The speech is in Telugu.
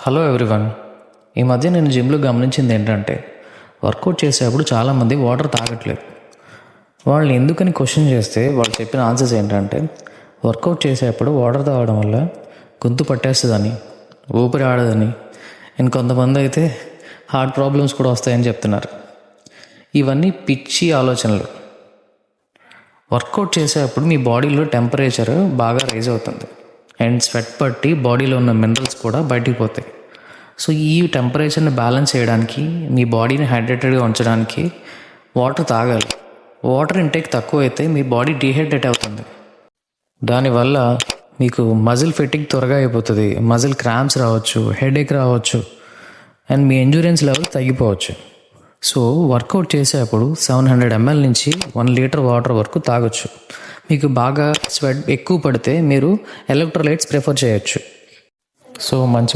Hello everyone. ఈ మధ్య నేను జిమ్లో గమనించింది ఏంటంటే వర్కౌట్ చేసేటప్పుడు చాలామంది వాటర్ తాగట్లేదు. వాళ్ళని ఎందుకని క్వశ్చన్ చేస్తే వాళ్ళు చెప్పిన ఆన్సర్స్ ఏంటంటే వర్కౌట్ చేసేటప్పుడు వాటర్ తాగడం వల్ల గొంతు పట్టేస్తుందని, ఊపిరి ఆడదని, ఇంకొంతమంది అయితే హార్ట్ ప్రాబ్లమ్స్ కూడా వస్తాయని చెప్తున్నారు. ఇవన్నీ పిచ్చి ఆలోచనలు. వర్కౌట్ చేసేటప్పుడు మీ బాడీలో టెంపరేచర్ బాగా రైజ్ అవుతుంది అండ్ స్వెట్ పట్టి బాడీలో ఉన్న మినరల్స్ కూడా బయటికి పోతాయి. సో ఈ టెంపరేచర్ని బ్యాలెన్స్ చేయడానికి, మీ బాడీని హైడ్రేటెడ్గా ఉంచడానికి వాటర్ తాగాలి. వాటర్ ఇంటేక్ తక్కువ అయితే మీ బాడీ డీహైడ్రేట్ అవుతుంది. దానివల్ల మీకు మజిల్ ఫిట్టింగ్ త్వరగా అయిపోతుంది, మజిల్ క్రాంప్స్ రావచ్చు, హెడేక్ రావచ్చు అండ్ మీ ఎండ్యూరెన్స్ లెవెల్ తగ్గిపోవచ్చు. సో వర్కౌట్ చేసేటప్పుడు 700 ml నుంచి 1 లీటర్ వాటర్ వరకు తాగొచ్చు. మీకు బాగా స్వెట్ ఎక్కువ పడితే మీరు ఎలక్ట్రోలైట్స్ ప్రిఫర్ చేయొచ్చు. సో మంచి